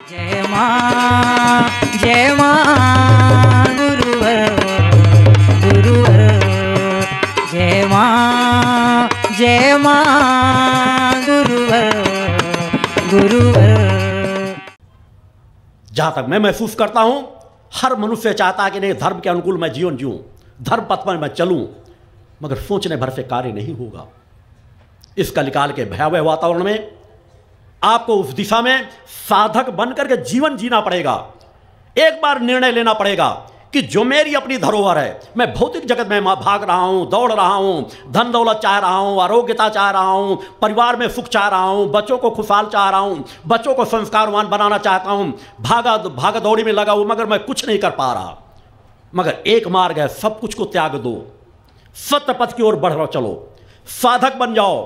जय मां गुरुवर गुरुवर, जय मां गुरुवर गुरुवर। जहां तक मैं महसूस करता हूं, हर मनुष्य चाहता है कि नहीं, धर्म के अनुकूल मैं जीवन जीऊं, धर्म पथ पर मैं चलूं, मगर सोचने भर से कार्य नहीं होगा। इस कलिकाल के भयावह वातावरण में आपको उस दिशा में साधक बनकर के जीवन जीना पड़ेगा। एक बार निर्णय लेना पड़ेगा कि जो मेरी अपनी धरोहर है, मैं भौतिक जगत में भाग रहा हूं, दौड़ रहा हूं, धन दौलत चाह रहा हूं, आरोग्यता चाह रहा हूं, परिवार में सुख चाह रहा हूं, बच्चों को खुशहाल चाह रहा हूं, बच्चों को संस्कारवान बनाना चाहता हूं, भागा दौड़ी में लगा हूं, मगर मैं कुछ नहीं कर पा रहा। मगर एक मार्ग है, सब कुछ को त्याग दो, सत्य पथ की ओर बढ़ चलो, साधक बन जाओ,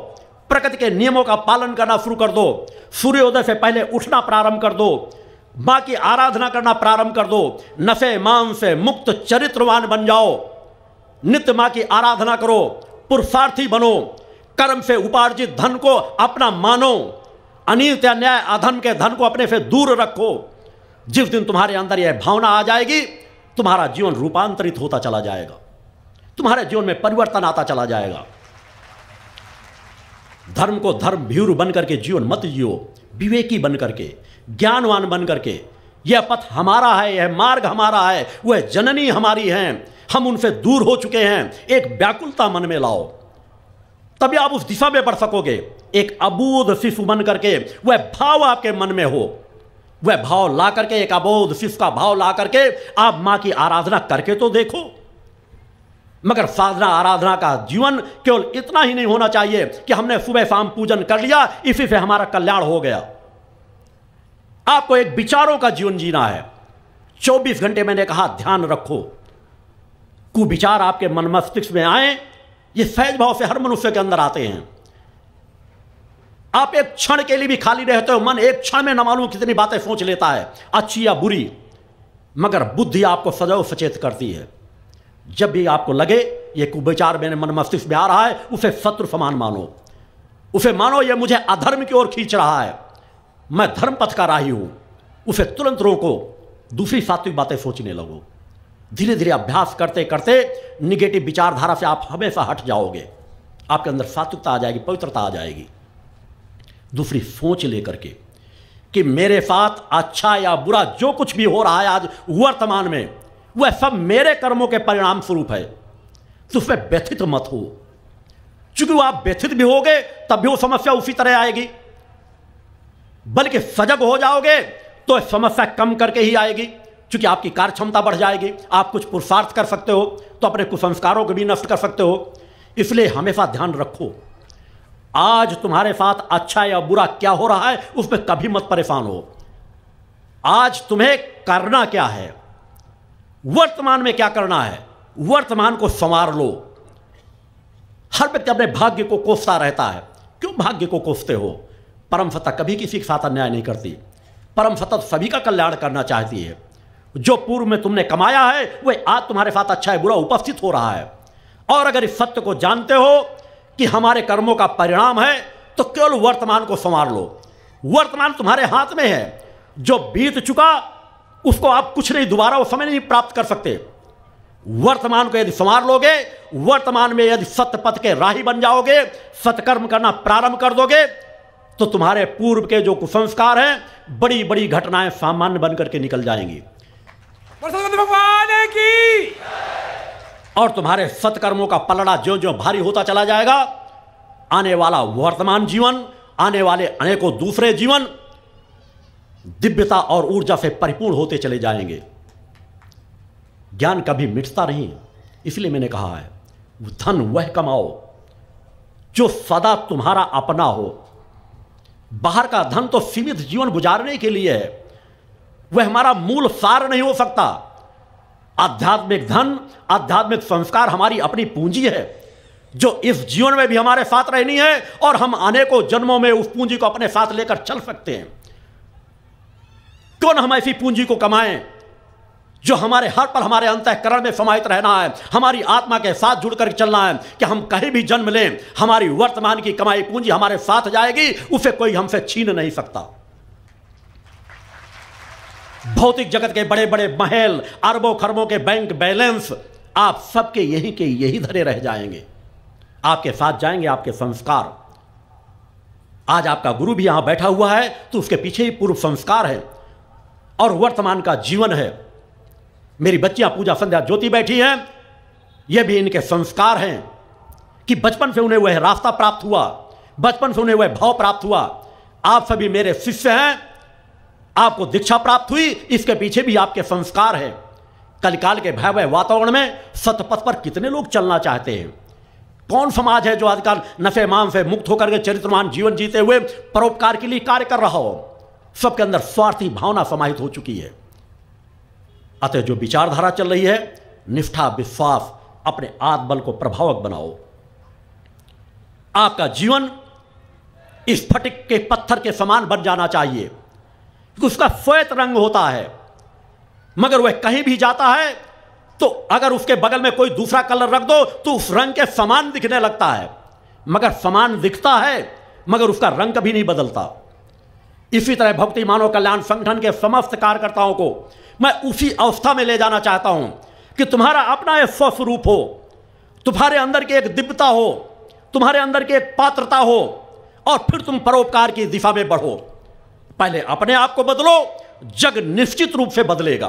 प्रकृति के नियमों का पालन करना शुरू कर दो, सूर्योदय से पहले उठना प्रारंभ कर दो, मां की आराधना करना प्रारंभ कर दो, नशे मान से मुक्त चरित्रवान बन जाओ, नित्य मां की आराधना करो, पुरुषार्थी बनो, कर्म से उपार्जित धन को अपना मानो, अनित अन्याय अधर्म के धन को अपने से दूर रखो। जिस दिन तुम्हारे अंदर यह भावना आ जाएगी, तुम्हारा जीवन रूपांतरित होता चला जाएगा, तुम्हारे जीवन में परिवर्तन आता चला जाएगा। धर्म को धर्म भीरू बन करके जीवन मत जियो, विवेकी बन करके, ज्ञानवान बन करके। यह पथ हमारा है, यह मार्ग हमारा है, वह जननी हमारी हैं, हम उनसे दूर हो चुके हैं। एक व्याकुलता मन में लाओ, तभी आप उस दिशा में बढ़ सकोगे। एक अबोध शिशु बन करके वह भाव आपके मन में हो, वह भाव ला करके, एक अबोध शिशु का भाव ला करके आप मां की आराधना करके तो देखो। मगर साधना आराधना का जीवन केवल इतना ही नहीं होना चाहिए कि हमने सुबह शाम पूजन कर लिया, इसी से हमारा कल्याण हो गया। आपको एक विचारों का जीवन जीना है। 24 घंटे मैंने कहा ध्यान रखो, कुविचार आपके मन मस्तिष्क में आए, ये सहज भाव से हर मनुष्य के अंदर आते हैं। आप एक क्षण के लिए भी खाली रहते हो, मन एक क्षण में न मालूम कितनी बातें सोच लेता है, अच्छी या बुरी, मगर बुद्धि आपको सदैव सचेत करती है। जब भी आपको लगे ये कुविचार मेरे मन मस्तिष्क में आ रहा है, उसे शत्रु समान मानो, उसे मानो ये मुझे अधर्म की ओर खींच रहा है, मैं धर्म पथ का राही हूं, उसे तुरंत रोको, दूसरी सात्विक बातें सोचने लगो। धीरे धीरे अभ्यास करते करते निगेटिव विचारधारा से आप हमेशा हट जाओगे, आपके अंदर सात्विकता आ जाएगी, पवित्रता आ जाएगी। दूसरी सोच लेकर के कि मेरे साथ अच्छा या बुरा जो कुछ भी हो रहा है आज वर्तमान में, वह सब मेरे कर्मों के परिणाम स्वरूप है, तो उसमें व्यथित मत हो। चूंकि आप व्यथित भी होगे तब भी वो समस्या उसी तरह आएगी, बल्कि सजग हो जाओगे तो समस्या कम करके ही आएगी, क्योंकि आपकी कार्य क्षमता बढ़ जाएगी। आप कुछ पुरुषार्थ कर सकते हो तो अपने कुसंस्कारों को भी नष्ट कर सकते हो। इसलिए हमेशा ध्यान रखो, आज तुम्हारे साथ अच्छा या बुरा क्या हो रहा है उसमें कभी मत परेशान हो। आज तुम्हें करना क्या है, वर्तमान में क्या करना है, वर्तमान को संवार लो। हर व्यक्ति अपने भाग्य को कोसता रहता है। क्यों भाग्य को कोसते हो? परम सत्ता कभी किसी के साथ अन्याय नहीं करती, परम सत्ता सभी का कल्याण करना चाहती है। जो पूर्व में तुमने कमाया है वह आज तुम्हारे साथ अच्छा है बुरा उपस्थित हो रहा है। और अगर इस सत्य को जानते हो कि हमारे कर्मों का परिणाम है, तो केवल वर्तमान को संवार लो। वर्तमान तुम्हारे हाथ में है, जो बीत चुका उसको आप कुछ नहीं, दोबारा वो समय नहीं प्राप्त कर सकते। वर्तमान को यदि संवार लोगे, वर्तमान में यदि सत्य पथ के राही बन जाओगे, सत्कर्म करना प्रारंभ कर दोगे, तो तुम्हारे पूर्व के जो कुसंस्कार हैं, बड़ी बड़ी घटनाएं सामान्य बन करके निकल जाएंगी भगवान की। और तुम्हारे सत्कर्मों का पलड़ा जो जो भारी होता चला जाएगा, आने वाला वर्तमान जीवन, आने वाले अनेकों दूसरे जीवन दिव्यता और ऊर्जा से परिपूर्ण होते चले जाएंगे। ज्ञान कभी मिटता नहीं, इसलिए मैंने कहा है धन वह कमाओ जो सदा तुम्हारा अपना हो। बाहर का धन तो सीमित जीवन गुजारने के लिए है, वह हमारा मूल सार नहीं हो सकता। आध्यात्मिक धन, आध्यात्मिक संस्कार हमारी अपनी पूंजी है, जो इस जीवन में भी हमारे साथ रहनी है, और हम अनेकों जन्मों में उस पूंजी को अपने साथ लेकर चल सकते हैं। क्यों न हम ऐसी पूंजी को कमाएं जो हमारे हर पल हमारे अंतःकरण में समाहित रहना है, हमारी आत्मा के साथ जुड़कर चलना है, कि हम कहीं भी जन्म लें, हमारी वर्तमान की कमाई पूंजी हमारे साथ जाएगी, उसे कोई हमसे छीन नहीं सकता। भौतिक जगत के बड़े बड़े महल, अरबों खरबों के बैंक बैलेंस, आप सबके यहीं के यही धरे रह जाएंगे। आपके साथ जाएंगे आपके संस्कार। आज आपका गुरु भी यहां बैठा हुआ है तो उसके पीछे ही पूर्व संस्कार है और वर्तमान का जीवन है। मेरी बच्चियां पूजा संध्या ज्योति बैठी हैं, यह भी इनके संस्कार हैं कि बचपन से उन्हें वह रास्ता प्राप्त हुआ, बचपन से उन्हें वह भाव प्राप्त हुआ। आप सभी मेरे शिष्य हैं, आपको दीक्षा प्राप्त हुई, इसके पीछे भी आपके संस्कार हैं। कलिकाल के भयावह वातावरण में सतपथ पर कितने लोग चलना चाहते हैं? कौन समाज है जो आजकल नशे मान से मुक्त होकर के चरित्रवान जीवन जीते हुए परोपकार के लिए कार्य कर रहा हो? सबके अंदर स्वार्थी भावना समाहित हो चुकी है। अतः जो विचारधारा चल रही है, निष्ठा विश्वास, अपने आत्मबल को प्रभावक बनाओ। आपका जीवन स्फटिक के पत्थर के समान बन जाना चाहिए। उसका श्वेत रंग होता है, मगर वह कहीं भी जाता है तो अगर उसके बगल में कोई दूसरा कलर रख दो तो उस रंग के समान दिखने लगता है, मगर समान दिखता है मगर उसका रंग कभी नहीं बदलता। इसी तरह भक्ति मानव कल्याण संगठन के समस्त कार्यकर्ताओं को मैं उसी अवस्था में ले जाना चाहता हूं कि तुम्हारा अपना एक स्वस्वरूप हो, तुम्हारे अंदर की एक दिव्यता हो, तुम्हारे अंदर की एक पात्रता हो, और फिर तुम परोपकार की दिशा में बढ़ो। पहले अपने आप को बदलो, जग निश्चित रूप से बदलेगा।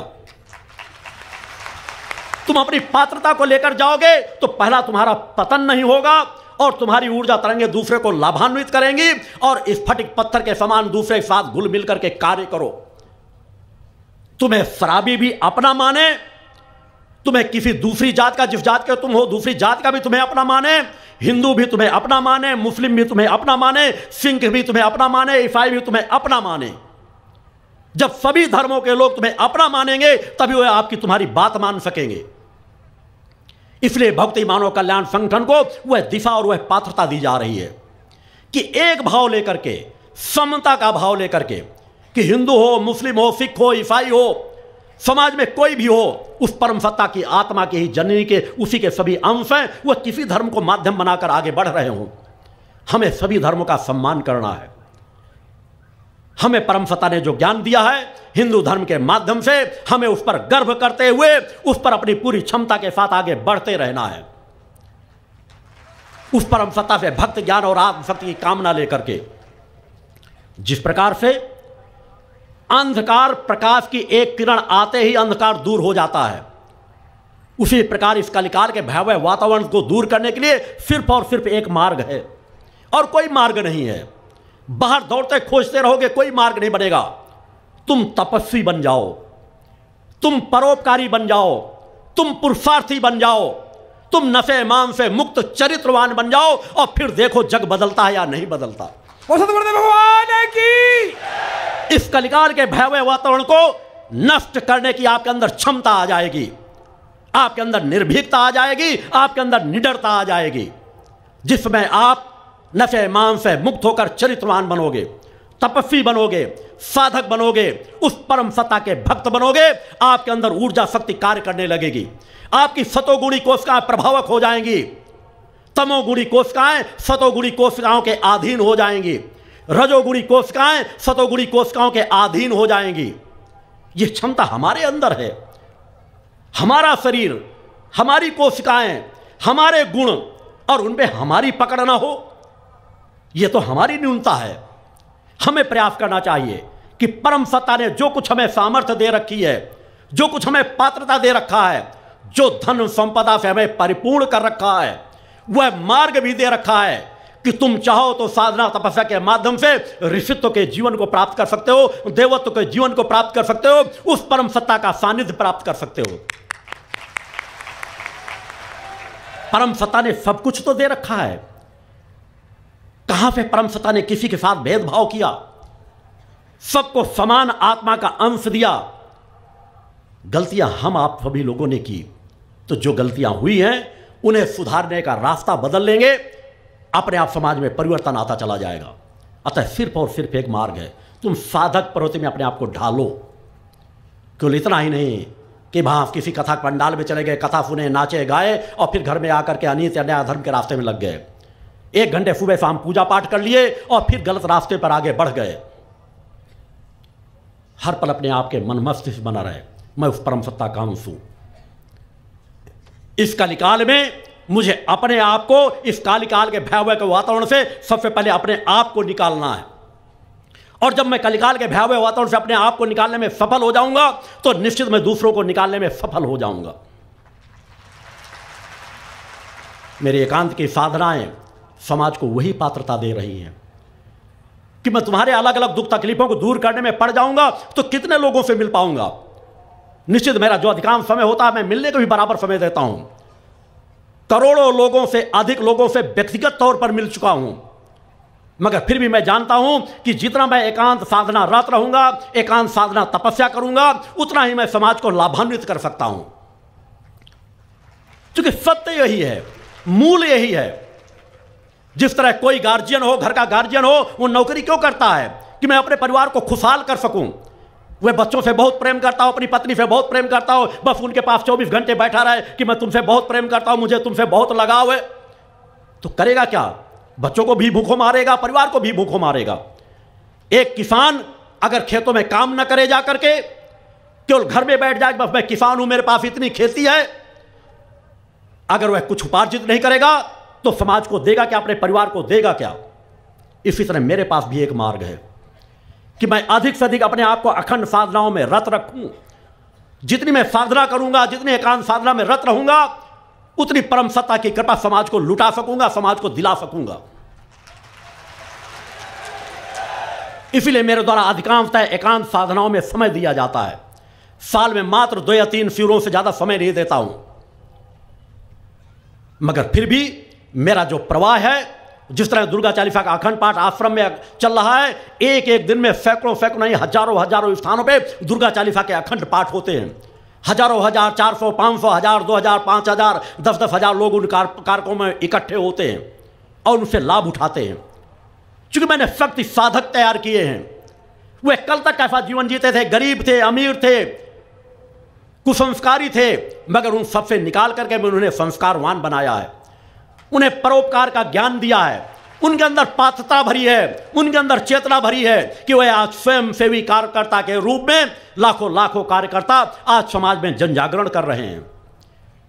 तुम अपनी पात्रता को लेकर जाओगे तो पहला तुम्हारा पतन नहीं होगा और तुम्हारी ऊर्जा तरंगे दूसरे को लाभान्वित करेंगी और स्फटिक पत्थर के समान दूसरे के साथ घुल मिल करके कार्य करो। तुम्हें शराबी भी अपना माने, तुम्हें किसी दूसरी जात का, जिस जात के तुम हो दूसरी जात का भी तुम्हें अपना माने, हिंदू भी तुम्हें अपना माने, मुस्लिम भी तुम्हें अपना माने, सिख भी तुम्हें अपना माने, ईसाई भी तुम्हें अपना माने। जब सभी धर्मों के लोग तुम्हें अपना मानेंगे तभी वे आपकी तुम्हारी बात मान सकेंगे। इसलिए भक्ति मानव कल्याण संगठन को वह दिशा और वह पात्रता दी जा रही है कि एक भाव लेकर के, समता का भाव लेकर के, कि हिंदू हो, मुस्लिम हो, सिख हो, ईसाई हो, समाज में कोई भी हो, उस परम सत्ता की आत्मा की ही जननी के उसी के सभी अंश हैं, वह किसी धर्म को माध्यम बनाकर आगे बढ़ रहे हों। हमें सभी धर्मों का सम्मान करना है। हमें परम सत्ता ने जो ज्ञान दिया है हिंदू धर्म के माध्यम से, हमें उस पर गर्व करते हुए उस पर अपनी पूरी क्षमता के साथ आगे बढ़ते रहना है। उस परम सत्ता से भक्त ज्ञान और आत्मशक्ति की कामना लेकर के, जिस प्रकार से अंधकार प्रकाश की एक किरण आते ही अंधकार दूर हो जाता है, उसी प्रकार इस कलिकाल के भयावह वातावरण को दूर करने के लिए सिर्फ और सिर्फ एक मार्ग है और कोई मार्ग नहीं है। बाहर दौड़ते खोजते रहोगे कोई मार्ग नहीं बनेगा। तुम तपस्वी बन जाओ, तुम परोपकारी बन जाओ, तुम पुरुषार्थी बन जाओ, तुम नशे मान से मुक्त चरित्रवान बन जाओ और फिर देखो जग बदलता है या नहीं बदलता। भगवान की इस कलिकाल के भयावह वातावरण को नष्ट करने की आपके अंदर क्षमता आ जाएगी, आपके अंदर निर्भीकता आ जाएगी, आपके अंदर निडरता आ जाएगी, जिसमें आप नशे मान से मुक्त होकर चरित्रवान बनोगे, तपस्वी बनोगे, साधक बनोगे, उस परम सत्ता के भक्त बनोगे। आपके अंदर ऊर्जा शक्ति कार्य करने लगेगी, आपकी सतोगुणी कोशिकाएं प्रभावक हो जाएंगी, तमोगुणी कोशिकाएं सतोगुणी कोशिकाओं के अधीन हो जाएंगी, रजोगुणी कोशिकाएं सतोगुणी कोशिकाओं के अधीन हो जाएंगी। यह क्षमता हमारे अंदर है। हमारा शरीर, हमारी कोशिकाएं, हमारे गुण और उन पे हमारी पकड़ ना हो, यह तो हमारी न्यूनता है। हमें प्रयास करना चाहिए कि परम सत्ता ने जो कुछ हमें सामर्थ्य दे रखी है, जो कुछ हमें पात्रता दे रखा है, जो धन संपदा से हमें परिपूर्ण कर रखा है, वह मार्ग भी दे रखा है कि तुम चाहो तो साधना तपस्या के माध्यम से ऋषित्व के जीवन को प्राप्त कर सकते हो, देवत्व के जीवन को प्राप्त कर सकते हो, उस परम सत्ता का सानिध्य प्राप्त कर सकते हो। परम सत्ता ने सब कुछ तो दे रखा है। कहां पे परम सत्ता ने किसी के साथ भेदभाव किया? सबको समान आत्मा का अंश दिया। गलतियां हम आप सभी लोगों ने की, तो जो गलतियां हुई हैं उन्हें सुधारने का रास्ता बदल लेंगे, अपने आप समाज में परिवर्तन आता चला जाएगा। अतः सिर्फ और सिर्फ एक मार्ग है, तुम साधक प्रवृत्ति में अपने आप को ढालो। केवल इतना ही नहीं कि वहां किसी कथा पंडाल में चले गए, कथा सुने, नाचे गाए और फिर घर में आकर के अनित या न्याय धर्म के रास्ते में लग गए। 1 घंटे सुबह शाम पूजा पाठ कर लिए और फिर गलत रास्ते पर आगे बढ़ गए। हर पल अपने आप के मन मस्तिष्क बना रहे, मैं उस परम सत्ता का अंश हूं। इस कलिकाल में मुझे अपने आप को इस कालिकाल के भयावह के वातावरण से सबसे पहले अपने आप को निकालना है। और जब मैं कलिकाल के भयावह वातावरण से अपने आप को निकालने में सफल हो जाऊंगा तो निश्चित मैं दूसरों को निकालने में सफल हो जाऊंगा। मेरी एकांत की साधनाएं समाज को वही पात्रता दे रही हैं कि मैं तुम्हारे अलग अलग दुख तकलीफों को दूर करने में पड़ जाऊंगा तो कितने लोगों से मिल पाऊंगा। निश्चित मेरा जो अधिकांश समय होता है मैं मिलने को भी बराबर समय देता हूं। करोड़ों लोगों से अधिक लोगों से व्यक्तिगत तौर पर मिल चुका हूं, मगर फिर भी मैं जानता हूं कि जितना मैं एकांत साधना रत रहूंगा, एकांत साधना तपस्या करूंगा, उतना ही मैं समाज को लाभान्वित कर सकता हूं। क्योंकि सत्य यही है, मूल यही है। जिस तरह कोई गार्जियन हो, घर का गार्जियन हो, वो नौकरी क्यों करता है? कि मैं अपने परिवार को खुशहाल कर सकूं। वह बच्चों से बहुत प्रेम करता हो, अपनी पत्नी से बहुत प्रेम करता हो, बस उनके पास 24 घंटे बैठा रहे कि मैं तुमसे बहुत प्रेम करता हूं, मुझे तुमसे बहुत लगाव है। तो करेगा क्या? बच्चों को भी भूखों मारेगा, परिवार को भी भूखों मारेगा। एक किसान अगर खेतों में काम न करे जा करके, केवल घर में बैठ जाए, बस मैं किसान हूं, मेरे पास इतनी खेती है, अगर वह कुछ उपार्जित नहीं करेगा तो समाज को देगा क्या, अपने परिवार को देगा क्या? इसी तरह मेरे पास भी एक मार्ग है कि मैं अधिक से अधिक अपने आप को अखंड साधनाओं में रत रखूं। जितनी मैं साधना करूंगा, जितनी एकांत साधना में रत रहूंगा, उतनी परम सत्ता की कृपा समाज को लुटा सकूंगा, समाज को दिला सकूंगा। इसलिए मेरे द्वारा अधिकांशतः एकांत साधनाओं में समय दिया जाता है। साल में मात्र 2 या 3 शिविरों से ज्यादा समय नहीं देता हूं, मगर फिर भी मेरा जो प्रवाह है, जिस तरह दुर्गा चालीसा का अखंड पाठ आश्रम में चल रहा है, एक एक दिन में सैकड़ों सैकड़ों नहीं हजारों स्थानों पे दुर्गा चालीसा के अखंड पाठ होते हैं। हजारों हजार, 400, 500, 1000, 2000, 5000, 10-10 हजार लोग उन कारकों में इकट्ठे होते हैं और उनसे लाभ उठाते हैं। क्योंकि मैंने शक्ति साधक तैयार किए हैं। वे कल तक कैसा जीवन जीते थे, गरीब थे, अमीर थे, कुसंस्कारी थे, मगर उन सबसे निकाल करके मैंने उन्हें संस्कारवान बनाया है। उन्हें परोपकार का ज्ञान दिया है, उनके अंदर पात्रता भरी है, उनके अंदर चेतना भरी है कि वह आज स्वयं सेवी कार्यकर्ता के रूप में लाखों लाखों कार्यकर्ता आज समाज में जन जागरण कर रहे हैं।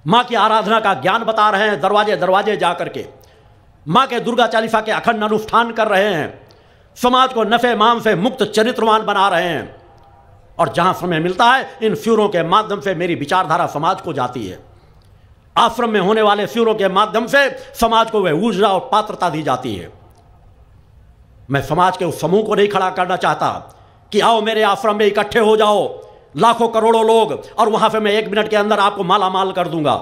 मां की आराधना का ज्ञान बता रहे हैं, दरवाजे दरवाजे जाकर के मां के दुर्गा चालीसा के अखंड अनुष्ठान कर रहे हैं, समाज को नफे मान से मुक्त चरित्रवान बना रहे हैं। और जहां समय मिलता है इन शिविरों के माध्यम से मेरी विचारधारा समाज को जाती है। आश्रम में होने वाले शिविरों के माध्यम से समाज को वह ऊर्जा और पात्रता दी जाती है। मैं समाज के उस समूह को नहीं खड़ा करना चाहता कि आओ मेरे आश्रम में इकट्ठे हो जाओ लाखों करोड़ों लोग और वहां से मैं 1 मिनट के अंदर आपको माला माल कर दूंगा।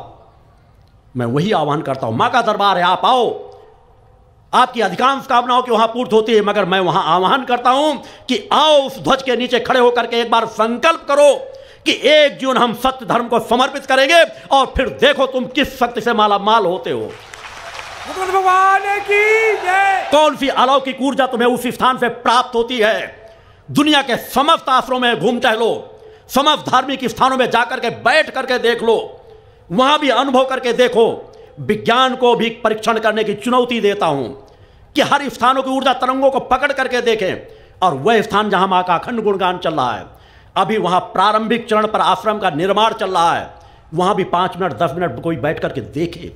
मैं वही आह्वान करता हूं, मां का दरबार है, आप आओ, आपकी अधिकांश कामनाओं की वहां पूर्ति होती है, मगर मैं वहां आह्वान करता हूं कि आओ उस ध्वज के नीचे खड़े होकर के एक बार संकल्प करो कि एक जीवन हम सत्य धर्म को समर्पित करेंगे और फिर देखो तुम किस शक्ति से माला माल होते हो। भगवान की जय। कौन सी अलौकिक ऊर्जा तुम्हें उस स्थान से प्राप्त होती है। दुनिया के समस्त आश्रमों में घूम टहलो, समस्त धार्मिक स्थानों में जाकर के बैठ करके देख लो, वहां भी अनुभव करके देखो। विज्ञान को भी परीक्षण करने की चुनौती देता हूं कि हर स्थानों की ऊर्जा तरंगों को पकड़ करके देखें। और वह स्थान जहां मां का अखंड गुणगान चल रहा है, अभी वहां प्रारंभिक चरण पर आश्रम का निर्माण चल रहा है, वहां भी 5 मिनट 10 मिनट कोई बैठ करके देखे,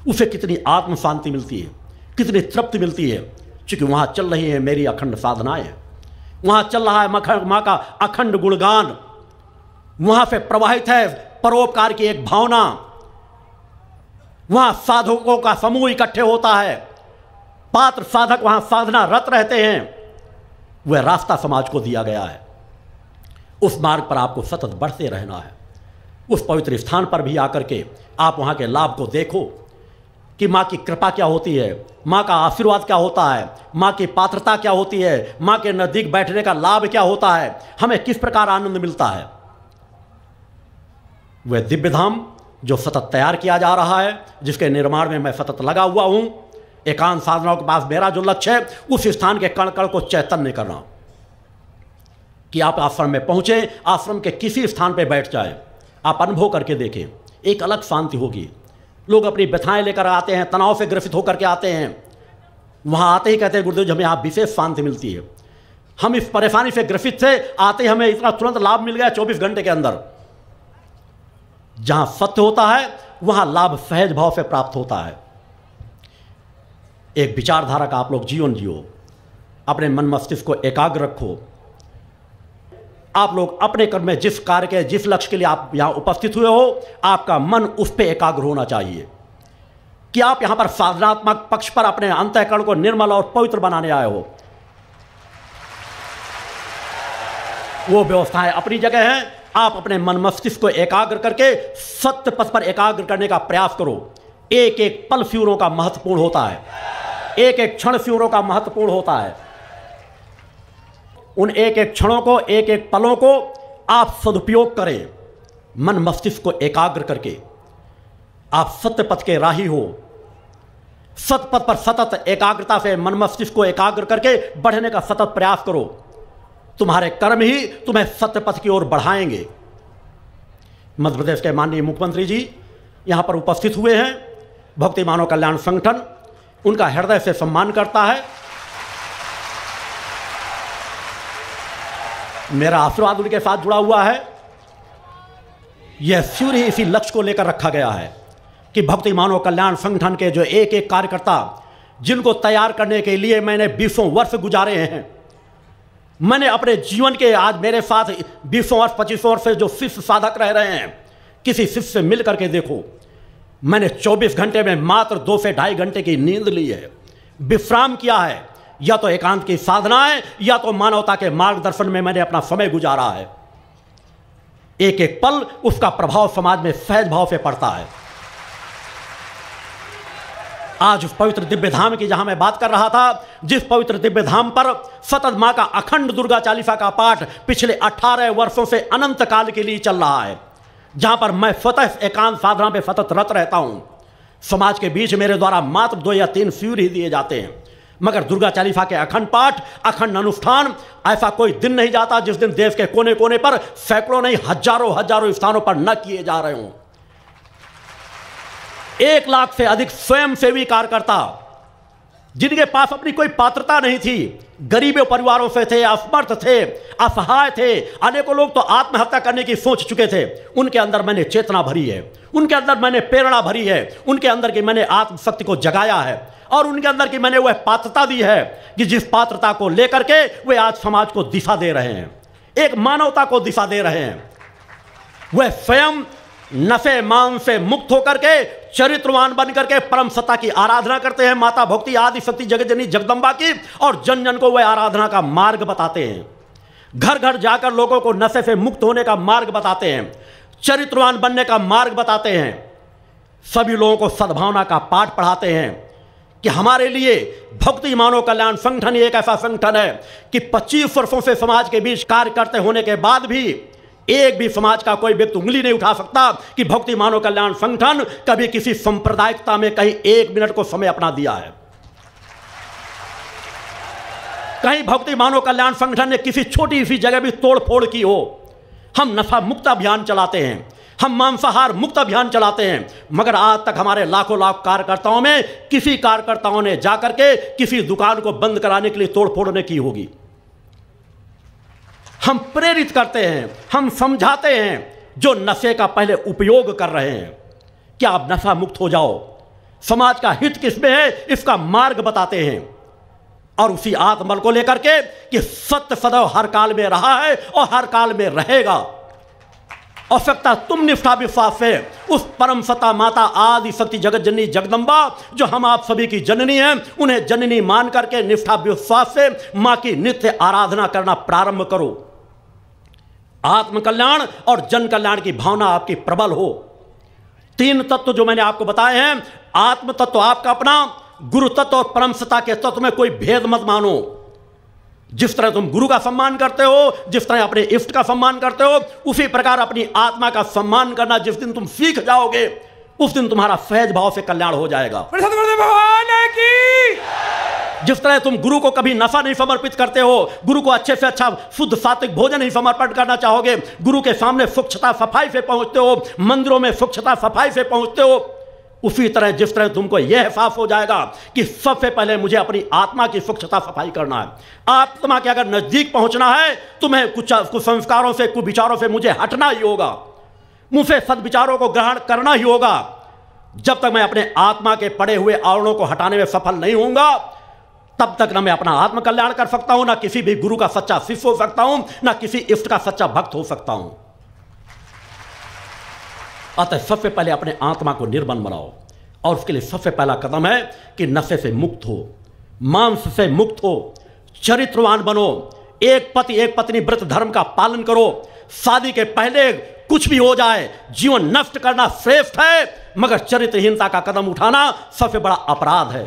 उसे कितनी आत्म शांति मिलती है, कितनी तृप्ति मिलती है। क्योंकि वहां चल रही है मेरी अखंड साधनाएं, वहां चल रहा है मां का अखंड गुणगान, वहां से प्रवाहित है परोपकार की एक भावना, वहां साधकों का समूह इकट्ठे होता है, पात्र साधक वहां साधना रत रहते हैं। वह रास्ता समाज को दिया गया है, उस मार्ग पर आपको सतत बढ़ते रहना है। उस पवित्र स्थान पर भी आकर के आप वहां के लाभ को देखो कि मां की कृपा क्या होती है, मां का आशीर्वाद क्या होता है, मां की पात्रता क्या होती है, मां के नजदीक बैठने का लाभ क्या होता है, हमें किस प्रकार आनंद मिलता है। वह दिव्य धाम जो सतत तैयार किया जा रहा है, जिसके निर्माण में मैं सतत लगा हुआ हूं, एकांत साधनाओं के पास मेरा जो लक्ष्य है उस स्थान के कण कण को चैतन्य करना, कि आप आश्रम में पहुंचे, आश्रम के किसी स्थान पर बैठ जाए, आप अनुभव करके देखें, एक अलग शांति होगी। लोग अपनी व्यथाएं लेकर आते हैं, तनाव से ग्रसित होकर के आते हैं, वहां आते ही कहते हैं गुरुदेव जी हमें यहाँ विशेष शांति मिलती है। हम इस परेशानी से ग्रसित थे, आते हमें इतना तुरंत लाभ मिल गया 24 घंटे के अंदर। जहां सत्य होता है वहां लाभ सहज भाव से प्राप्त होता है। एक विचारधारा का आप लोग जीवन जियो, अपने मन मस्तिष्क को एकाग्र रखो। आप लोग अपने कर्म में जिस कार्य के, जिस लक्ष्य के लिए आप यहां उपस्थित हुए हो, आपका मन उस पर एकाग्र होना चाहिए कि आप यहां पर साधनात्मक पक्ष पर अपने अंतःकरण को निर्मल और पवित्र बनाने आए हो। वो व्यवस्थाएं अपनी जगह हैं। आप अपने मन मस्तिष्क को एकाग्र करके सत्य पथ पर एकाग्र करने का प्रयास करो। एक एक पल फ्यूरों का महत्वपूर्ण होता है, एक एक क्षण फ्यूरों का महत्वपूर्ण होता है। उन एक एक क्षणों को, एक एक पलों को आप सदुपयोग करें। मन मस्तिष्क को एकाग्र करके आप सत्य पथ के राही हो। सत्य पथ पर सतत एकाग्रता से मन मस्तिष्क को एकाग्र करके बढ़ने का सतत प्रयास करो। तुम्हारे कर्म ही तुम्हें सत्य पथ की ओर बढ़ाएंगे। मध्य प्रदेश के माननीय मुख्यमंत्री जी यहां पर उपस्थित हुए हैं। भक्ति मानव कल्याण संगठन उनका हृदय से सम्मान करता है। मेरा आशीर्वाद उनके साथ जुड़ा हुआ है। यह सूर्य ही इसी लक्ष्य को लेकर रखा गया है कि भक्ति मानव कल्याण संगठन के जो एक एक कार्यकर्ता, जिनको तैयार करने के लिए मैंने 20 वर्ष गुजारे हैं, मैंने अपने जीवन के, आज मेरे साथ 20 वर्ष 25 वर्ष से जो शिष्य साधक रह रहे हैं, किसी शिष्य से मिल करके देखो, मैंने 24 घंटे में मात्र 2 से 2.5 घंटे की नींद ली है, विश्राम किया है। या तो एकांत की साधना है या तो मानवता के मार्गदर्शन में मैंने अपना समय गुजारा है। एक एक पल उसका प्रभाव समाज में सहज भाव से पड़ता है। आज उस पवित्र दिव्य धाम की जहां मैं बात कर रहा था, जिस पवित्र दिव्य धाम पर सतत मां का अखंड दुर्गा चालीसा का पाठ पिछले 18 वर्षों से अनंत काल के लिए चल रहा है, जहां पर मैं स्वतः एकांत साधना पे सतत रत रहता हूं। समाज के बीच मेरे द्वारा मात्र 2 या 3 फ्यूर ही दिए जाते हैं, मगर दुर्गा चालीसा के अखंड पाठ, अखंड अनुष्ठान, ऐसा कोई दिन नहीं जाता जिस दिन देश के कोने कोने पर सैकड़ों नहीं हजारों स्थानों पर न किए जा रहे हों। 1 लाख से अधिक स्वयंसेवी कार्यकर्ता, जिनके पास अपनी कोई पात्रता नहीं थी, गरीबों परिवारों से थे, असमर्थ थे, असहाय थे, अनेकों लोग तो आत्महत्या करने की सोच चुके थे, उनके अंदर मैंने चेतना भरी है, उनके अंदर मैंने प्रेरणा भरी है, उनके अंदर की मैंने आत्मशक्ति को जगाया है और उनके अंदर की मैंने वह पात्रता दी है कि जिस पात्रता को लेकर के वे आज समाज को दिशा दे रहे हैं, एक मानवता को दिशा दे रहे हैं। वह स्वयं नशे मान से मुक्त होकर के चरित्रवान बन करके परम सत्ता की आराधना करते हैं, माता भक्ति आदि शक्ति जगजननी जगदम्बा की, और जन जन को वह आराधना का मार्ग बताते हैं। घर घर जाकर लोगों को नशे से मुक्त होने का मार्ग बताते हैं, चरित्रवान बनने का मार्ग बताते हैं। सभी लोगों को सद्भावना का पाठ पढ़ाते हैं कि हमारे लिए भक्ति मानव कल्याण संगठन एक ऐसा संगठन है कि 25 वर्षों से समाज के बीच कार्य करते होने के बाद भी एक भी समाज का कोई व्यक्ति उंगली नहीं उठा सकता कि भक्ति मानव कल्याण संगठन कभी किसी सांप्रदायिकता में कहीं 1 मिनट को समय अपना दिया है। कहीं भक्ति मानव कल्याण संगठन ने किसी छोटी सी जगह भी तोड़ फोड़ की हो। हम नशा मुक्त अभियान चलाते हैं, हम मांसाहार मुक्त अभियान चलाते हैं, मगर आज तक हमारे लाखों लाख कार्यकर्ताओं में किसी कार्यकर्ताओं ने जाकर के किसी दुकान को बंद कराने के लिए तोड़ फोड़ ने की होगी। हम प्रेरित करते हैं, हम समझाते हैं जो नशे का पहले उपयोग कर रहे हैं कि आप नशा मुक्त हो जाओ, समाज का हित किसमें है इसका मार्ग बताते हैं। और उसी आत्मबल को लेकर के कि सत्य सदैव हर काल में रहा है और हर काल में रहेगा। आवश्यकता तुम निष्ठा विश्वास से उस परम सत्ता माता आदि शक्ति जगत जननी जगदम्बा जो हम आप सभी की जननी है, उन्हें जननी मान करके निष्ठा विश्वास से मां की नित्य आराधना करना प्रारंभ करो। आत्म कल्याण और जन कल्याण की भावना आपकी प्रबल हो। 3 तत्व जो मैंने आपको बताए हैं, आत्म तत्व आपका अपना, गुरु तत्व और परम सत्ता के तत्व में कोई भेद मत मानो। जिस तरह तुम गुरु का सम्मान करते हो, जिस तरह अपने इष्ट का सम्मान करते हो, उसी प्रकार अपनी आत्मा का सम्मान करना जिस दिन तुम सीख जाओगे उस दिन तुम्हारा सहज भाव से कल्याण हो जाएगा। भगवान की जिस तरह तुम गुरु को कभी नफा नहीं समर्पित करते हो, गुरु को अच्छे से अच्छा शुद्ध सात्विक भोजन नहीं समर्पण करना चाहोगे, गुरु के सामने स्वच्छता सफाई से पहुंचते हो, मंदिरों में स्वच्छता सफाई से पहुंचते हो, उसी तरह जिस तरह तुमको यह एहसास हो जाएगा कि सबसे पहले मुझे अपनी आत्मा की स्वच्छता सफाई करना है, आत्मा के अगर नजदीक पहुंचना है तुम्हें कुछ संस्कारों से, कुछ विचारों से मुझे हटना ही होगा, मुझसे सद्विचारों को ग्रहण करना ही होगा। जब तक मैं अपने आत्मा के पड़े हुए आवरणों को हटाने में सफल नहीं होऊंगा तब तक ना मैं अपना आत्मकल्याण कर सकता हूं, ना किसी भी गुरु का सच्चा शिष्य हो सकता हूं, ना किसी इष्ट का सच्चा भक्त हो सकता हूं। अतः सबसे पहले अपने आत्मा को निर्मल बनाओ और उसके लिए सबसे पहला कदम है कि नशे से मुक्त हो, मांस से मुक्त हो, चरित्रवान बनो, एक पति एक पत्नी व्रत धर्म का पालन करो। शादी के पहले कुछ भी हो जाए जीवन नष्ट करना श्रेष्ठ है, मगर चरित्रहीनता का कदम उठाना सबसे बड़ा अपराध है।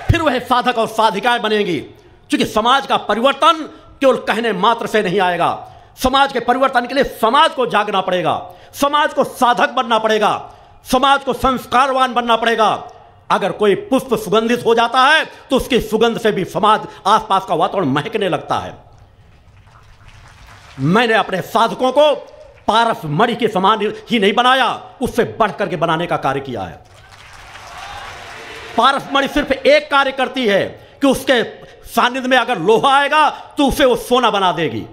फिर वह साधक और साधिकाएं बनेंगी, क्योंकि समाज का परिवर्तन केवल कहने मात्र से नहीं आएगा। समाज के परिवर्तन के लिए समाज को जागना पड़ेगा, समाज को साधक बनना पड़ेगा, समाज को संस्कारवान बनना पड़ेगा। अगर कोई पुष्प सुगंधित हो जाता है तो उसकी सुगंध से भी समाज, आसपास का वातावरण महकने लगता है। मैंने अपने साधकों को पारस मणि के समान ही नहीं बनाया, उससे बढ़ करके बनाने का कार्य किया है। पारस मणि सिर्फ एक कार्य करती है कि उसके सानिध्य में अगर लोहा आएगा तो उसे वो सोना बना देगी,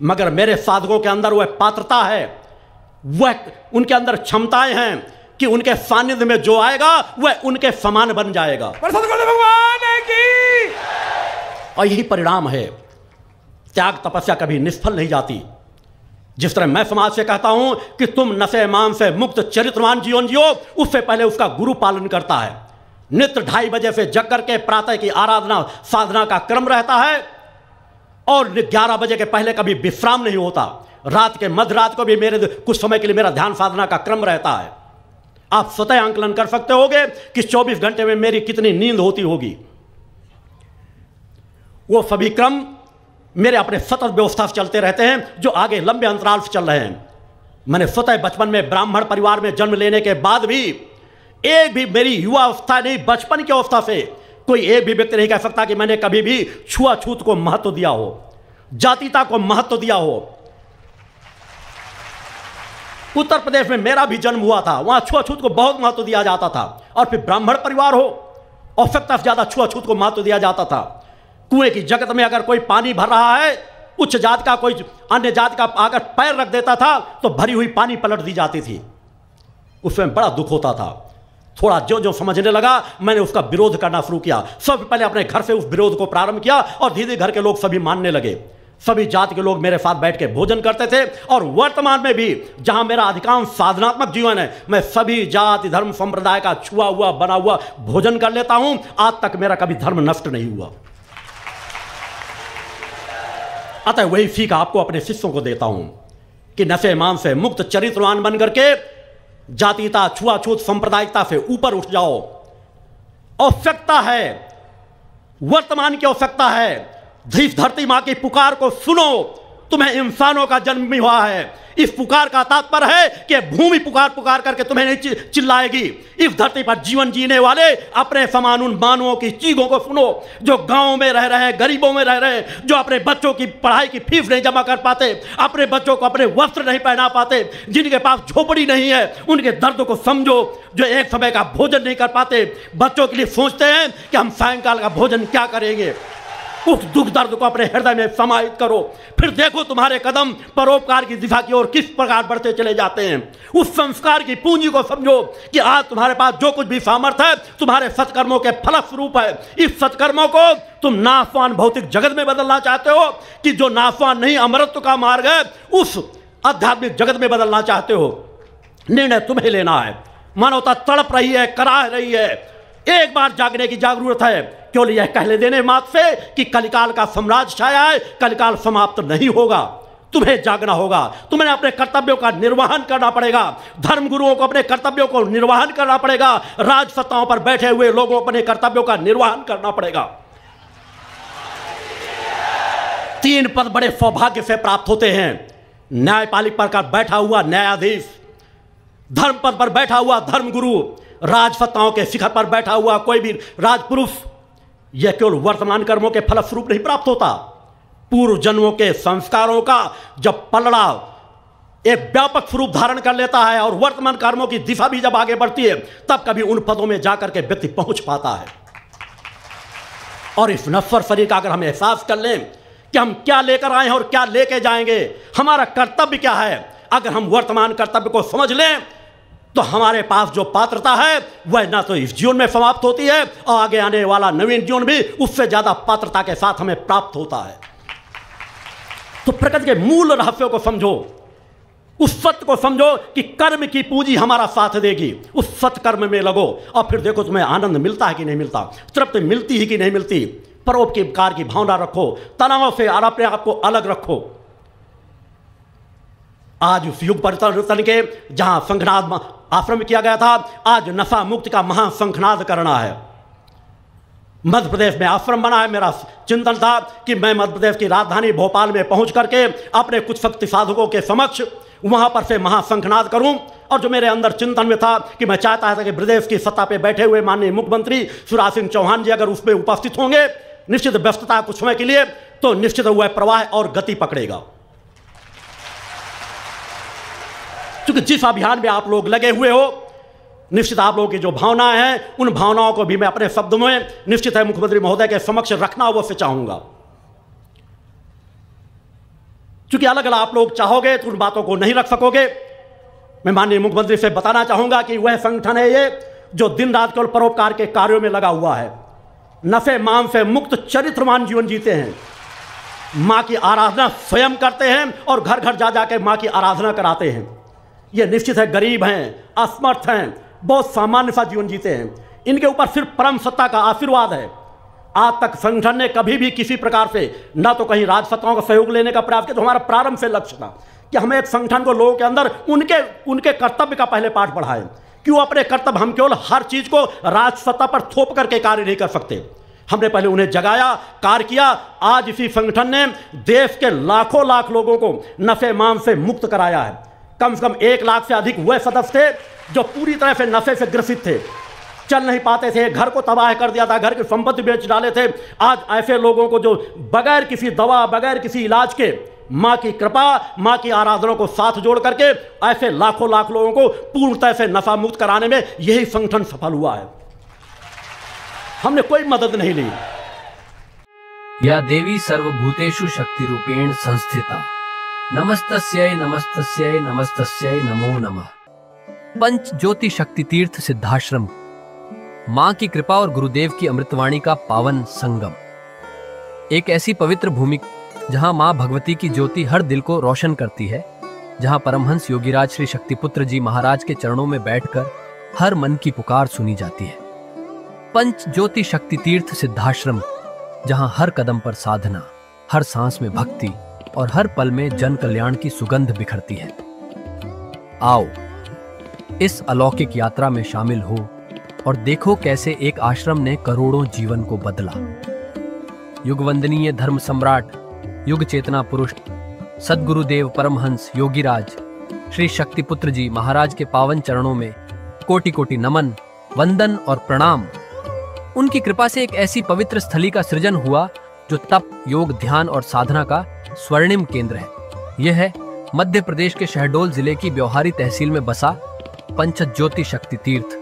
मगर मेरे साधकों के अंदर वह पात्रता है, वह उनके अंदर क्षमताएं हैं कि उनके सानिध्य में जो आएगा वह उनके समान बन जाएगा। भगवान की। और यही परिणाम है, त्याग तपस्या कभी निष्फल नहीं जाती। जिस तरह मैं समाज से कहता हूं कि तुम नशे मान से मुक्त चरित्रवान जीवन जियो, उससे पहले उसका गुरु पालन करता है। नित्य 2:30 बजे से जग करके प्रातः की आराधना साधना का क्रम रहता है और 11 बजे के पहले कभी विश्राम नहीं होता। रात के मध्यरात को भी मेरे कुछ समय के लिए मेरा ध्यान साधना का क्रम रहता है। आप स्वतः आंकलन कर सकते होगे कि 24 घंटे में मेरी कितनी नींद होती होगी। वो सभी क्रम मेरे अपने सतत व्यवस्था से चलते रहते हैं, जो आगे लंबे अंतराल से चल रहे हैं। मैंने स्वतः बचपन में ब्राह्मण परिवार में जन्म लेने के बाद भी एक भी मेरी युवा अवस्था नहीं, बचपन की अवस्था से कोई एक भी व्यक्ति नहीं कह सकता कि मैंने कभी भी छुआछूत को महत्व दिया हो, जातीयता को महत्व दिया हो। उत्तर प्रदेश में मेरा भी जन्म हुआ था, वहां छुआछूत को बहुत महत्व दिया जाता था। और फिर ब्राह्मण परिवार हो, आवश्यकता से ज्यादा छुआछूत को महत्व दिया जाता था। कुएं की जगत में अगर कोई पानी भर रहा है, उच्च जाति का कोई अन्य जाति का अगर पैर रख देता था तो भरी हुई पानी पलट दी जाती थी। उसमें बड़ा दुख होता था। थोड़ा जो जो समझने लगा मैंने उसका विरोध करना शुरू किया। सबसे पहले अपने घर से उस विरोध को प्रारंभ किया और धीरे धीरे घर के लोग सभी मानने लगे। सभी जाति के लोग मेरे साथ बैठ के भोजन करते थे और वर्तमान में भी जहां मेरा अधिकांश साधनात्मक जीवन है, मैं सभी जाति धर्म संप्रदाय का छुआ हुआ बना हुआ भोजन कर लेता हूं। आज तक मेरा कभी धर्म नष्ट नहीं हुआ। अतः वही सीख आपको अपने शिष्यों को देता हूं कि नशे मान से मुक्त चरित्रवान बन करके जातीयता छुआछूत सांप्रदायिकता से ऊपर उठ जाओ। आवश्यकता है, वर्तमान की आवश्यकता है। इस धरती मां की पुकार को सुनो। तुम्हें इंसानों का जन्म भी हुआ है। इस पुकार का तात्पर्य है कि भूमि पुकार पुकार करके तुम्हें नहीं चिल्लाएगी। इस धरती पर जीवन जीने वाले अपने समान उन मानवों की चीखों को सुनो, जो गांवों में रह रहे हैं, गरीबों में रह रहे हैं, जो अपने बच्चों की पढ़ाई की फीस नहीं जमा कर पाते, अपने बच्चों को अपने वस्त्र नहीं पहना पाते, जिनके पास झोपड़ी नहीं है, उनके दर्द को समझो। जो एक समय का भोजन नहीं कर पाते, बच्चों के लिए सोचते हैं कि हम सायंकाल का भोजन क्या करेंगे। उस दुख दर्द को अपने हृदय में समाहित करो। फिर देखो तुम्हारे कदम परोपकार की दिशा की ओर किस प्रकार बढ़ते चले जाते हैं। उस संस्कार की पूंजी को समझो कि आज तुम्हारे पास जो कुछ भी सामर्थ्य है तुम्हारे सत्कर्मों के फलस्वरूप है। इस सत्कर्मों को तुम नाशवान भौतिक जगत में बदलना चाहते हो कि जो नाशवान नहीं अमरत्व का मार्ग है उस आध्यात्मिक जगत में बदलना चाहते हो। निर्णय तुम्हें लेना है। मानवता तड़प रही है, कराह रही है। एक बार जागने की जरूरत है। केवल यह कहले देने मात्र से कि कलिकाल का साम्राज्य छाया है, कलिकाल समाप्त नहीं होगा। तुम्हें जागना होगा। तुम्हें अपने कर्तव्यों का निर्वहन करना पड़ेगा। धर्म गुरुओं को अपने कर्तव्यों को निर्वहन करना पड़ेगा। राजसत्ताओं पर बैठे हुए लोगों को अपने कर्तव्यों का निर्वहन करना पड़ेगा। 3 पद बड़े सौभाग्य से प्राप्त होते हैं। न्यायपालिक पर बैठा हुआ न्यायाधीश, धर्म पद पर बैठा हुआ धर्मगुरु, राजसत्ताओं के शिखर पर बैठा हुआ कोई भी राजपुरुष। यह केवल वर्तमान कर्मों के फलस्वरूप नहीं प्राप्त होता। पूर्व जन्मों के संस्कारों का जब पलड़ा एक व्यापक स्वरूप धारण कर लेता है और वर्तमान कर्मों की दिशा भी जब आगे बढ़ती है, तब कभी उन पदों में जाकर के व्यक्ति पहुंच पाता है। और इस नश्वर शरीर का अगर हम एहसास कर लें कि हम क्या लेकर आए हैं और क्या लेके जाएंगे, हमारा कर्तव्य क्या है, अगर हम वर्तमान कर्तव्य को समझ लें तो हमारे पास जो पात्रता है वह ना तो इस जीवन में समाप्त होती है और आगे आने वाला नवीन जीवन भी उससे ज्यादा पात्रता के साथ हमें प्राप्त होता है। तो प्रकृति के मूल रहस्यों को समझो, उस सत्य को समझो कि कर्म की पूंजी हमारा साथ देगी। उस सत्कर्म में लगो और फिर देखो तुम्हें आनंद मिलता है कि नहीं मिलता, तृप्ति मिलती है कि नहीं मिलती। परोपकार की भावना रखो, तनाव से अपने आप को अलग रखो। आज उस युग परिवर्तन के जहां शंखनाद आश्रम किया गया था, आज नशा मुक्त का महान शंखनाद करना है। मध्य प्रदेश में आश्रम बना है। मेरा चिंतन था कि मैं मध्य प्रदेश की राजधानी भोपाल में पहुंच करके अपने कुछ शक्ति साधकों के समक्ष वहां पर से महाशंखनाद करूं। और जो मेरे अंदर चिंतन में था कि मैं चाहता था कि प्रदेश की सत्ता पे बैठे हुए माननीय मुख्यमंत्री शिवराज सिंह चौहान जी अगर उस पर उपस्थित होंगे निश्चित व्यस्तता कुछ समय के लिए, तो निश्चित वह प्रवाह और गति पकड़ेगा। क्योंकि जिस अभियान में आप लोग लगे हुए हो, निश्चित आप लोगों की जो भावनाएं हैं, उन भावनाओं को भी मैं अपने शब्दों में निश्चित है मुख्यमंत्री महोदय के समक्ष रखना अवश्य चाहूंगा। क्योंकि अलग अलग आप लोग चाहोगे तो उन बातों को नहीं रख सकोगे। मैं माननीय मुख्यमंत्री से बताना चाहूंगा कि वह संगठन है ये जो दिन रात केवल परोपकार के कार्यों में लगा हुआ है, नफे मान से मुक्त चरित्रवान जीवन जीते हैं, मां की आराधना स्वयं करते हैं और घर घर जा जाकर मां की आराधना कराते हैं। ये निश्चित है गरीब हैं, असमर्थ हैं, बहुत सामान्य सा जीवन जीते हैं। इनके ऊपर सिर्फ परम सत्ता का आशीर्वाद है। आज तक संगठन ने कभी भी किसी प्रकार से ना तो कहीं राजसत्ताओं का सहयोग लेने का प्रयास किया, तो हमारा प्रारंभ से लक्ष्य था कि हमें एक संगठन को लोगों के अंदर उनके कर्तव्य का पहले पाठ पढ़ाएं। क्यों अपने कर्तव्य हम केवल हर चीज को राजसत्ता पर थोप करके कार्य नहीं कर सकते। हमने पहले उन्हें जगाया, कार्य किया। आज इसी संगठन ने देश के लाखों लाख लोगों को नशे माम से मुक्त कराया है। कम से कम 1 लाख से अधिक वह सदस्य थे जो पूरी तरह से नशे से ग्रसित थे, चल नहीं पाते थे, घर को तबाह कर दिया था, घर की संपत्ति बेच डाले थे। आज ऐसे लोगों को जो बगैर किसी दवा, बगैर किसी इलाज के मां की कृपा, मां की आराधना को साथ जोड़ करके ऐसे लाखों लाख लोगों को पूर्णतः से नशा मुक्त कराने में यही संगठन सफल हुआ है। हमने कोई मदद नहीं ली। या देवी सर्वभूतेषु शक्ति रूपेण संस्थिता, नमस्तस्यै नमस्तस्यै नमस्तस्यै नमो नमः। पंच ज्योति शक्ति तीर्थ सिद्धाश्रम, मां की कृपा और गुरुदेव की अमृतवाणी का पावन संगम। एक ऐसी पवित्र भूमि जहां मां भगवती की ज्योति हर दिल को रोशन करती है, जहां परमहंस योगीराज श्री शक्तिपुत्र जी महाराज के चरणों में बैठकर हर मन की पुकार सुनी जाती है। पंच ज्योति शक्ति तीर्थ सिद्धाश्रम, जहां हर कदम पर साधना, हर सांस में भक्ति और हर पल में जन कल्याण की सुगंध बिखरती है। आओ इस अलौकिक यात्रा में शामिल हो और देखो कैसे एक आश्रम ने करोड़ों जीवन को बदला। युगवंदनीय धर्म सम्राट, युग चेतना पुरुष सद्गुरुदेव परमहंस योगीराज श्री शक्तिपुत्र जी महाराज के पावन चरणों में कोटि कोटि नमन, वंदन और प्रणाम। उनकी कृपा से एक ऐसी पवित्र स्थली का सृजन हुआ जो तप, योग, ध्यान और साधना का स्वर्णिम केंद्र है। यह है मध्य प्रदेश के शहडोल जिले की ब्योहारी तहसील में बसा पंचज्योति शक्ति तीर्थ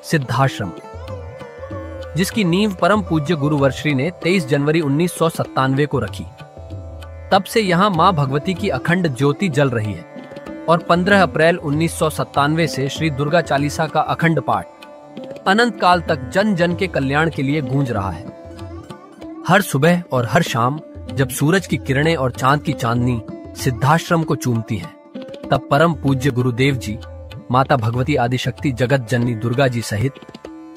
सिद्धाश्रम, जिसकी नींव परम पूज्य गुरु वर्श्री ने 23 जनवरी 1997 को रखी। तब से यहाँ मां भगवती की अखंड ज्योति जल रही है और 15 अप्रैल 1997 से श्री दुर्गा चालीसा का अखंड पाठ अनंत काल तक जन जन के कल्याण के लिए गूंज रहा है। हर सुबह और हर शाम जब सूरज की किरणें और चांद की चांदनी सिद्धाश्रम को चूमती हैं, तब परम पूज्य गुरुदेव जी, माता भगवती आदिशक्ति जगत जननी दुर्गा जी सहित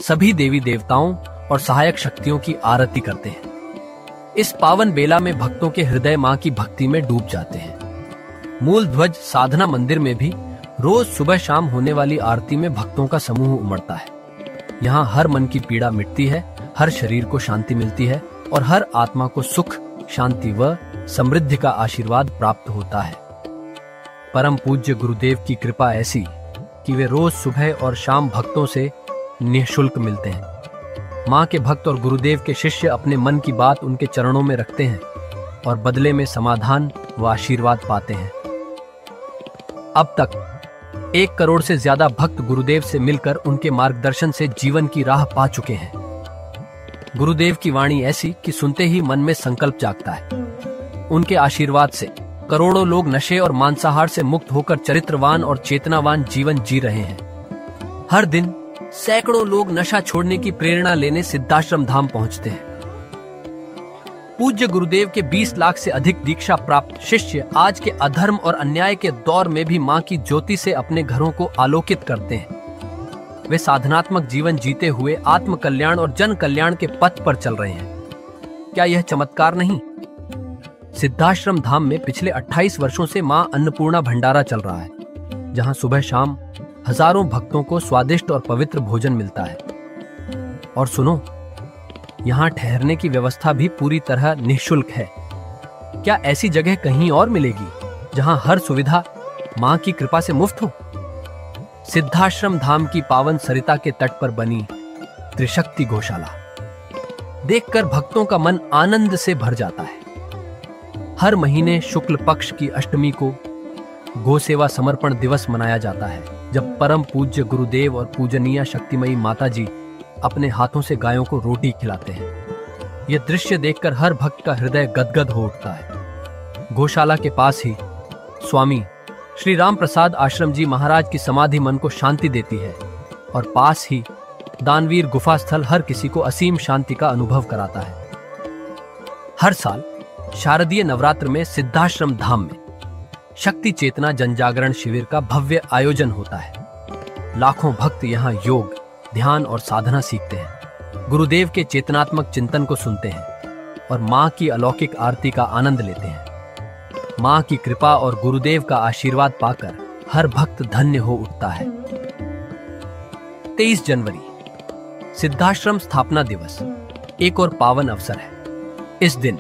सभी देवी देवताओं और सहायक शक्तियों की आरती करते हैं। इस पावन बेला में भक्तों के हृदय मां की भक्ति में डूब जाते हैं। मूल ध्वज साधना मंदिर में भी रोज सुबह शाम होने वाली आरती में भक्तों का समूह उमड़ता है। यहाँ हर मन की पीड़ा मिटती है, हर शरीर को शांति मिलती है और हर आत्मा को सुख, शांति व समृद्धि का आशीर्वाद प्राप्त होता है। परम पूज्य गुरुदेव की कृपा ऐसी कि वे रोज सुबह और शाम भक्तों से निःशुल्क मिलते हैं। मां के भक्त और गुरुदेव के शिष्य अपने मन की बात उनके चरणों में रखते हैं और बदले में समाधान व आशीर्वाद पाते हैं। अब तक 1 करोड़ से ज्यादा भक्त गुरुदेव से मिलकर उनके मार्गदर्शन से जीवन की राह पा चुके हैं। गुरुदेव की वाणी ऐसी कि सुनते ही मन में संकल्प जागता है। उनके आशीर्वाद से करोड़ों लोग नशे और मांसाहार से मुक्त होकर चरित्रवान और चेतनावान जीवन जी रहे हैं। हर दिन सैकड़ों लोग नशा छोड़ने की प्रेरणा लेने सिद्धाश्रम धाम पहुंचते हैं। पूज्य गुरुदेव के 20 लाख से अधिक दीक्षा प्राप्त शिष्य आज के अधर्म और अन्याय के दौर में भी मां की ज्योति से अपने घरों को आलोकित करते हैं। वे साधनात्मक जीवन जीते हुए आत्म कल्याण और जन कल्याण के पथ पर चल रहे हैं। क्या यह चमत्कार नहीं? सिद्धाश्रम धाम में पिछले 28 वर्षों से मां अन्नपूर्णा भंडारा चल रहा है, जहां सुबह शाम हजारों भक्तों को स्वादिष्ट और पवित्र भोजन मिलता है। और सुनो, यहाँ ठहरने की व्यवस्था भी पूरी तरह निःशुल्क है। क्या ऐसी जगह कहीं और मिलेगी जहां हर सुविधा मां की कृपा से मुफ्त हो? सिद्धाश्रम धाम की पावन सरिता के तट पर बनी त्रिशक्ति गौशाला देखकर भक्तों का मन आनंद से भर जाता है। हर महीने शुक्ल पक्ष की अष्टमी को गौ सेवा समर्पण दिवस मनाया जाता है, जब परम पूज्य गुरुदेव और पूजनीय शक्तिमयी माता जी अपने हाथों से गायों को रोटी खिलाते हैं। यह दृश्य देखकर हर भक्त का हृदय गदगद हो उठता है। गौशाला के पास ही स्वामी श्री राम प्रसाद आश्रम जी महाराज की समाधि मन को शांति देती है, और पास ही दानवीर गुफा स्थल हर किसी को असीम शांति का अनुभव कराता है। हर साल शारदीय नवरात्र में सिद्धाश्रम धाम में शक्ति चेतना जनजागरण शिविर का भव्य आयोजन होता है। लाखों भक्त यहाँ योग, ध्यान और साधना सीखते हैं, गुरुदेव के चेतनात्मक चिंतन को सुनते हैं और मां की अलौकिक आरती का आनंद लेते हैं। मां की कृपा और गुरुदेव का आशीर्वाद पाकर हर भक्त धन्य हो उठता है। 23 जनवरी सिद्धाश्रम स्थापना दिवस एक और पावन अवसर है। इस दिन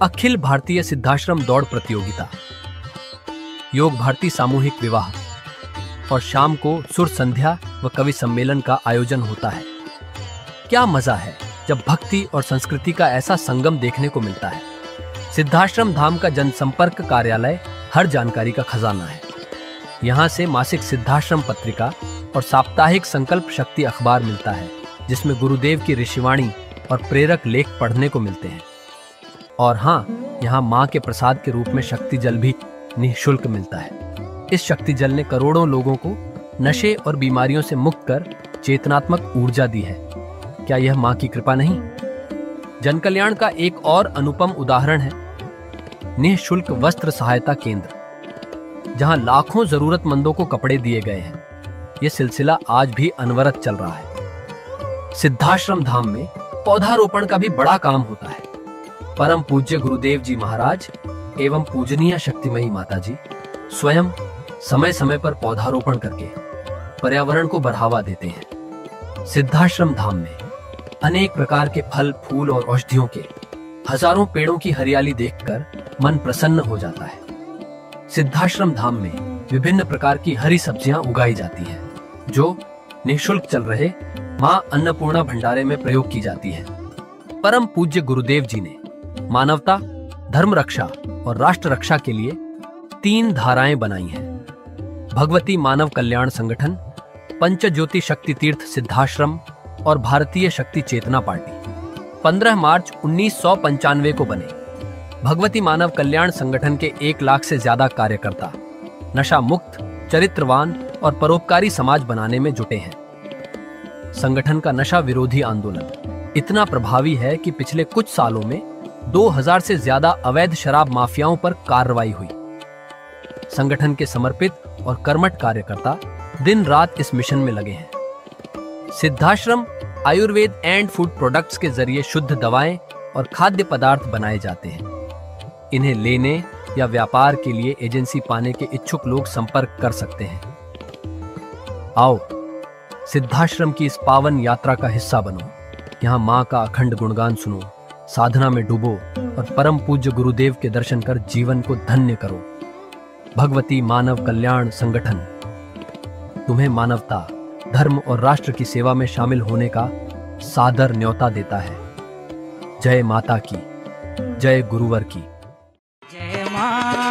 अखिल भारतीय सिद्धाश्रम दौड़ प्रतियोगिता, योग भारती सामूहिक विवाह और शाम को सुर संध्या व कवि सम्मेलन का आयोजन होता है। क्या मजा है जब भक्ति और संस्कृति का ऐसा संगम देखने को मिलता है। सिद्धाश्रम धाम का जनसंपर्क कार्यालय हर जानकारी का खजाना है। यहाँ से मासिक सिद्धाश्रम पत्रिका और साप्ताहिक संकल्प शक्ति अखबार मिलता है, जिसमें गुरुदेव की ऋषिवाणी और प्रेरक लेख पढ़ने को मिलते हैं। और हाँ, यहाँ माँ के प्रसाद के रूप में शक्ति जल भी निःशुल्क मिलता है। इस शक्ति जल ने करोड़ों लोगों को नशे और बीमारियों से मुक्त कर चेतनात्मक ऊर्जा दी है। क्या यह माँ की कृपा नहीं? जन कल्याण का एक और अनुपम उदाहरण है निःशुल्क वस्त्र सहायता केंद्र, जहां लाखों जरूरतमंदों को कपड़े दिए गए हैं। यह सिलसिला आज भी अनवरत चल रहा है। सिद्धाश्रम धाम में पौधारोपण का भी बड़ा काम होता है। परम पूज्य गुरुदेव जी महाराज एवं पूजनीय शक्तिमयी माता जी स्वयं समय समय पर पौधारोपण करके पर्यावरण को बढ़ावा देते हैं। सिद्धाश्रम धाम में अनेक प्रकार के फल, फूल और औषधियों के हजारों पेड़ों की हरियाली देखकर मन प्रसन्न हो जाता है। सिद्धाश्रम धाम में विभिन्न प्रकार की हरी सब्जियां उगाई जाती हैं, जो निःशुल्क चल रहे मां अन्नपूर्णा भंडारे में प्रयोग की जाती है। परम पूज्य गुरुदेव जी ने मानवता, धर्म रक्षा और राष्ट्र रक्षा के लिए 3 धाराएं बनाई हैं। भगवती मानव कल्याण संगठन, पंचज्योति शक्ति तीर्थ सिद्धाश्रम और भारतीय शक्ति चेतना पार्टी 15 मार्च 1995 को बने। भगवती मानव कल्याण संगठन के 1 लाख से ज्यादा कार्यकर्ता नशा मुक्त, चरित्रवान और परोपकारी समाज बनाने में जुटे हैं। संगठन का नशा विरोधी आंदोलन इतना प्रभावी है कि पिछले कुछ सालों में 2000 से ज्यादा अवैध शराब माफियाओं पर कार्रवाई हुई। संगठन के समर्पित और कर्मठ कार्यकर्ता दिन रात इस मिशन में लगे हैं। Siddhashram Ayurveda and food products के जरिए शुद्ध दवाएं और खाद्य पदार्थ बनाए जाते हैं। इन्हें लेने या व्यापार के लिए एजेंसी पाने के इच्छुक लोग संपर्क कर सकते हैं। आओ सिद्धाश्रम की इस पावन यात्रा का हिस्सा बनो। यहाँ माँ का अखंड गुणगान सुनो, साधना में डूबो और परम पूज्य गुरुदेव के दर्शन कर जीवन को धन्य करो। भगवती मानव कल्याण संगठन तुम्हें मानवता, धर्म और राष्ट्र की सेवा में शामिल होने का सादर न्योता देता है। जय माता की, जय गुरुवर की। जय माँ